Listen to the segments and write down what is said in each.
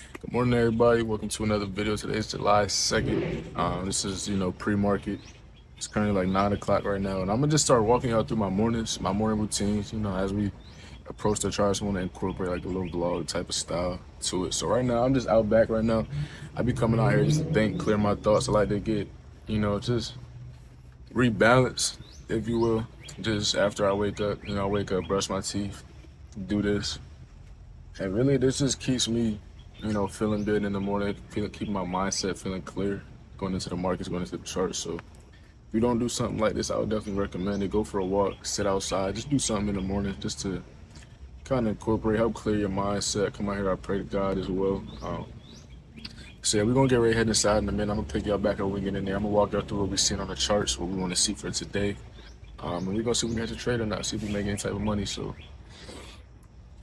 Good morning, everybody. Welcome to another video. Today is July 2nd. This is, pre-market. It's currently like 9 o'clock right now. And I'm going to just start walking out through my mornings, my morning routines. As we approach the charts, I want to incorporate like a little vlog type of style to it. So right now, I'm just out back right now. I be coming out here just to think, clear my thoughts. I like to get, just rebalance, if you will. Just after I wake up, brush my teeth, do this. And really, this just keeps me, feeling good in the morning, keeping my mindset feeling clear, going into the markets, going into the charts. So if you don't do something like this, I would definitely recommend it. Go for a walk, sit outside, just do something in the morning just to kind of incorporate, help clear your mindset. Come out here, I pray to God as well. So yeah, we're gonna get ready heading inside in a minute. I'm gonna pick y'all back up when we get in there. I'm gonna walk y'all through what we're seeing on the charts, what we want to see for today. And we're gonna see if we can catch a trade or not, see if we make any type of money. So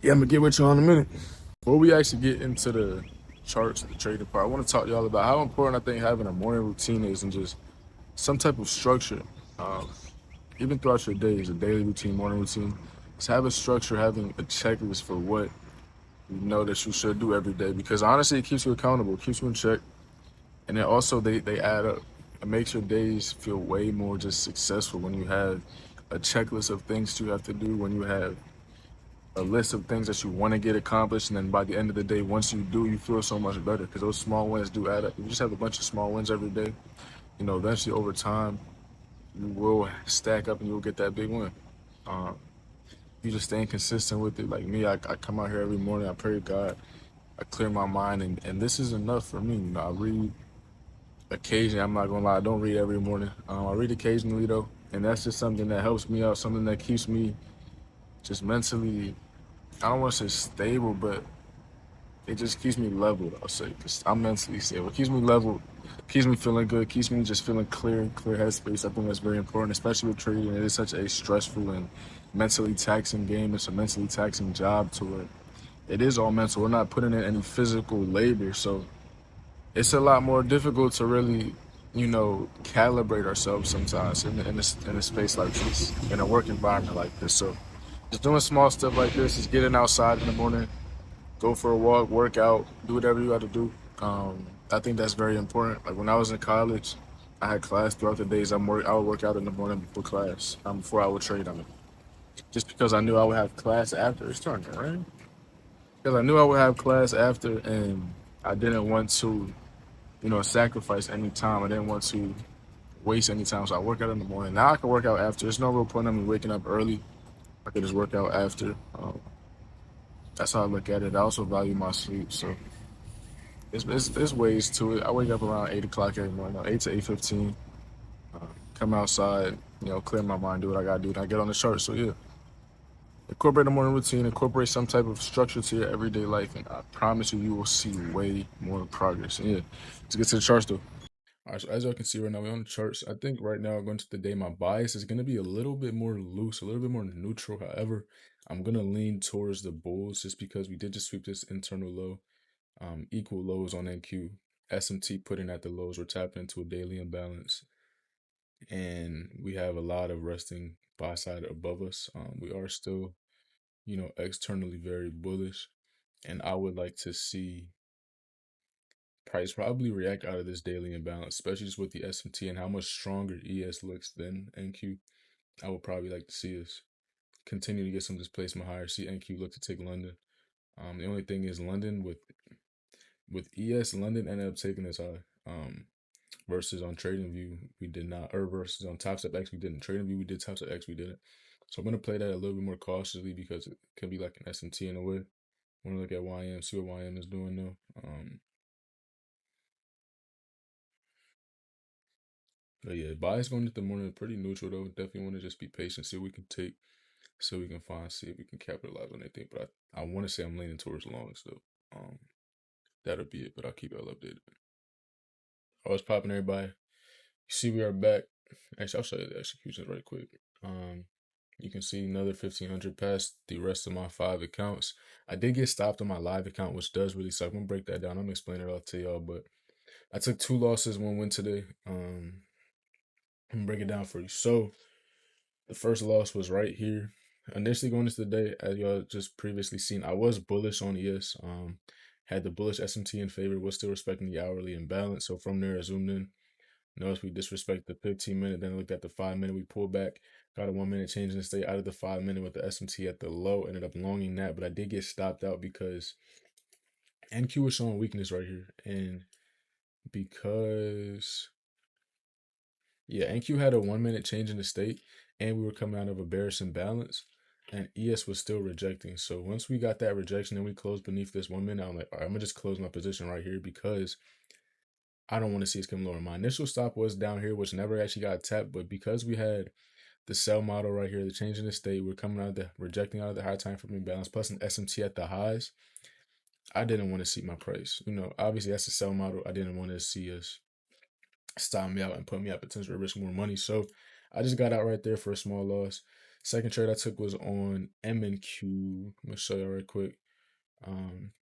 yeah, I'm gonna get with y'all in a minute. Before we actually get into the charts, the trading part, I want to talk to y'all about how important I think having a morning routine is and just some type of structure. Um, Even throughout your days, a daily routine, morning routine, just have a structure, having a checklist for what you know that you should do every day. Because honestly, it keeps you accountable, it keeps you in check, and then also they add up. It makes your days feel way more just successful when you have a checklist of things you have to do, when you have a list of things that you want to get accomplished, and then by the end of the day, once you do, you feel so much better because those small wins do add up. You just have a bunch of small wins every day. Eventually over time, you will stack up and you'll get that big win. Um, you just staying consistent with it. Like me, I come out here every morning, I pray to God, I clear my mind, and this is enough for me. I read occasionally. I'm not gonna lie, I don't read every morning. I read occasionally though, and that's just something that helps me out, something that keeps me just mentally, I don't want to say stable, but it just keeps me leveled, I'll say, because I'm mentally stable. It keeps me leveled, keeps me feeling good, keeps me just feeling clear headspace. I think that's very important, especially with trading. It is such a stressful and mentally taxing game. It's a mentally taxing job to it. It is all mental. We're not putting in any physical labor, so it's a lot more difficult to really, calibrate ourselves sometimes in a space like this, in a work environment like this. So just doing small stuff like this, just getting outside in the morning, go for a walk, work out, do whatever you got to do. I think that's very important. Like when I was in college, I had class throughout the days. I would work out in the morning before class, before I would trade on it. Just because I knew I would have class after. It's starting to rain. Because I knew I would have class after, and I didn't want to, sacrifice any time. I didn't want to waste any time. So I work out in the morning. Now I can work out after. There's no real point in me waking up early. I could just work out after. That's how I look at it. I also value my sleep, so there's ways to it. I wake up around 8 o'clock every morning, 8 to 8:15. Uh, Come outside, clear my mind, do what I gotta do, and I get on the chart. So yeah, incorporate a morning routine, incorporate some type of structure to your everyday life, and I promise you, you will see way more progress. And yeah, let's get to the charts though. All right, so as y'all can see right now, we're on the charts. I think right now, going to the day, my bias is going to be a little bit more loose, a little bit more neutral. However, I'm going to lean towards the bulls just because we did just sweep this internal low. Equal lows on NQ. SMT putting at the lows. We're tapping into a daily imbalance, and we have a lot of resting buy side above us. We are still, externally very bullish, and I would like to see price probably react out of this daily imbalance, especially just with the SMT and how much stronger ES looks than NQ. I would probably like to see us continue to get some displacement higher. See NQ look to take London. The only thing is London with ES, London ended up taking this high. Versus on Trading View, we did not, or versus on topstep X, we didn't. Trading View, we did. Topstep X, we didn't. So I'm gonna play that a little bit more cautiously because it can be like an SMT in a way. I want to look at YM, see what YM is doing though. But yeah, bias going into the morning pretty neutral though. Definitely want to just be patient, see what we can take, so we can find, see if we can capitalize on anything. But I want to say I'm leaning towards long, so that'll be it. But I'll keep y'all updated. Oh, what's popping, everybody? You see, we are back. Actually, I'll show you the executions right quick. You can see another 1,500 past the rest of my 5 accounts. I did get stopped on my live account, which does really suck. I'm gonna break that down. I'm gonna explain it all to y'all, but I took 2 losses, 1 win today. I'm gonna break it down for you. So the first loss was right here. Initially going into the day, as y'all just previously seen, I was bullish on ES. Had the bullish SMT in favor, was still respecting the hourly imbalance. So from there, I zoomed in. Notice we disrespect the 15 minute, then looked at the 5 minute, we pulled back, got a 1 minute change in the state out of the 5 minute with the SMT at the low, ended up longing that, but I did get stopped out because NQ was showing weakness right here. And because, yeah, NQ had a 1 minute change in the state, and we were coming out of a bearish imbalance, and ES was still rejecting. So once we got that rejection and we closed beneath this 1 minute, I'm like, all right, I'm gonna just close my position right here because I don't want to see us come lower. My initial stop was down here, which never actually got tapped, but because we had the sell model right here, the change in the state, we're coming out of the rejecting out of the high time frame imbalance, plus an SMT at the highs. I didn't want to see my price. Obviously that's the sell model. I didn't want to see us stop me out and put me at potential risk more money. So I just got out right there for a small loss. Second trade I took was on MNQ. I'm gonna show you right quick.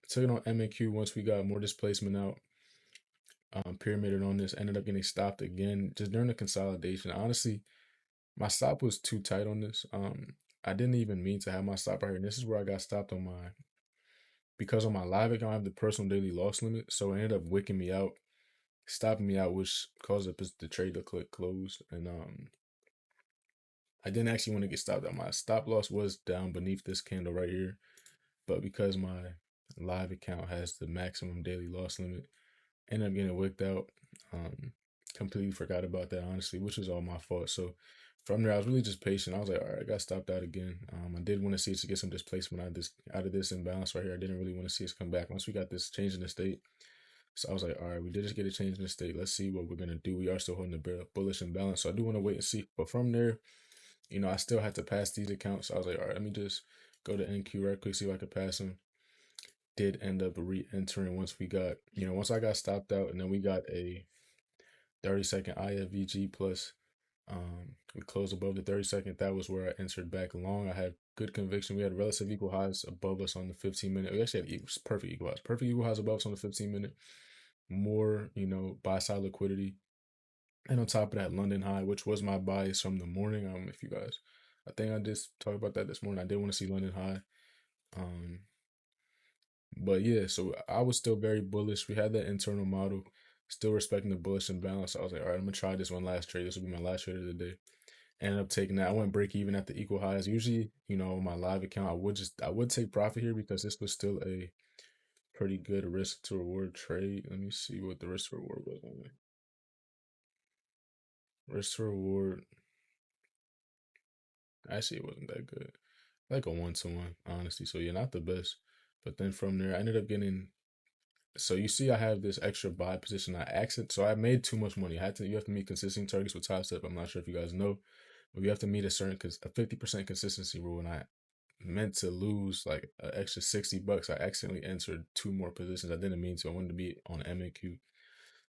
Took it on MNQ once we got more displacement out. Pyramided on this, ended up getting stopped again just during the consolidation. Honestly, my stop was too tight on this. I didn't even mean to have my stop right here. And this is where I got stopped on because on my live account I have the personal daily loss limit, so it ended up wicking me out, stopping me out, which caused the trade to click closed. And I didn't actually want to get stopped out. My stop loss was down beneath this candle right here, but because my live account has the maximum daily loss limit, ended up getting wicked out. Completely forgot about that, honestly, which is all my fault. So from there, I was really just patient. I was like, all right, I got stopped out again. I did want to see us to get some displacement out of this imbalance right here. I didn't really want to see us come back once we got this change in the state. So I was like, all right, we did just get a change in the state. Let's see what we're gonna do. We are still holding the bullish imbalance, so I do want to wait and see. But from there, I still had to pass these accounts. So I was like, all right, let me just go to NQ right quick, see if I could pass them. Did end up re-entering once we got, once I got stopped out, and then we got a 30-second IFVG plus. We closed above the 30-second. That was where I entered back long. I had good conviction. We had relative equal highs above us on the 15 minute. We actually had perfect equal highs. Perfect equal highs above us on the 15 minute. More, buy side liquidity. And on top of that, London high, which was my bias from the morning. If you guys, I think I just talked about that this morning. I did want to see London high. But yeah, so I was still very bullish. We had that internal model, still respecting the bullish imbalance. So I was like, all right, I'm gonna try this one last trade. This will be my last trade of the day. Ended up taking that. I went break even at the equal highs. Usually, on my live account, I would take profit here because this was still a pretty good risk to reward trade. Let me see what the risk to reward was on there. Risk to reward. Actually, it wasn't that good. Like a 1-to-1, honestly. So yeah, not the best. But then from there, I ended up getting. So you see, I have this extra buy position. So I made too much money. You have to meet consistent targets with top step. I'm not sure if you guys know, but you have to meet a 50% consistency rule. And I meant to lose like an extra $60. I accidentally entered two more positions. I didn't mean to. I wanted to be on MAQ.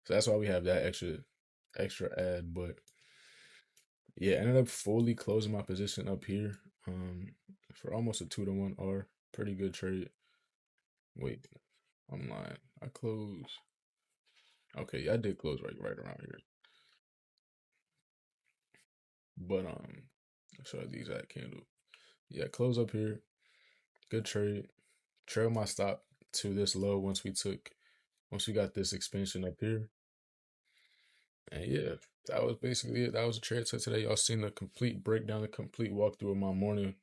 So that's why we have that extra ad. But yeah, I ended up fully closing my position up here for almost a 2-to-1 R. Pretty good trade. Wait, I'm lying. I closed. Okay, yeah, I did close right around here. But I'll show you the exact candle. Yeah, close up here. Good trade. Trail my stop to this low once we got this expansion up here. And yeah, that was basically it. That was a trade set today. Y'all seen the complete breakdown, the complete walkthrough of my morning.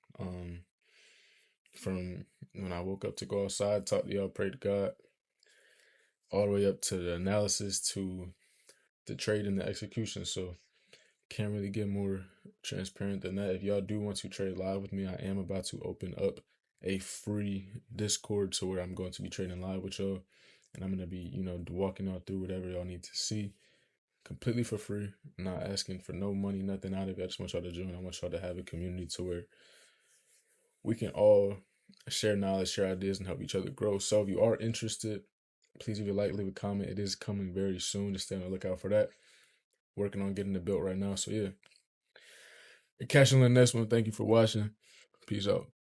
From when I woke up to go outside, talk to y'all, pray to God, all the way up to the analysis to the trade and the execution. So can't really get more transparent than that. If y'all do want to trade live with me, I am about to open up a free Discord to where I'm going to be trading live with y'all. And I'm going to be, walking y'all through whatever y'all need to see completely for free. I'm not asking for no money, nothing out of it. I just want y'all to join. I want y'all to have a community to where we can all share knowledge, share ideas, and help each other grow. So if you are interested, please, if you like, leave a comment. It is coming very soon. Just stay on the lookout for that. Working on getting it built right now. So yeah. Catch you on the next one. Thank you for watching. Peace out.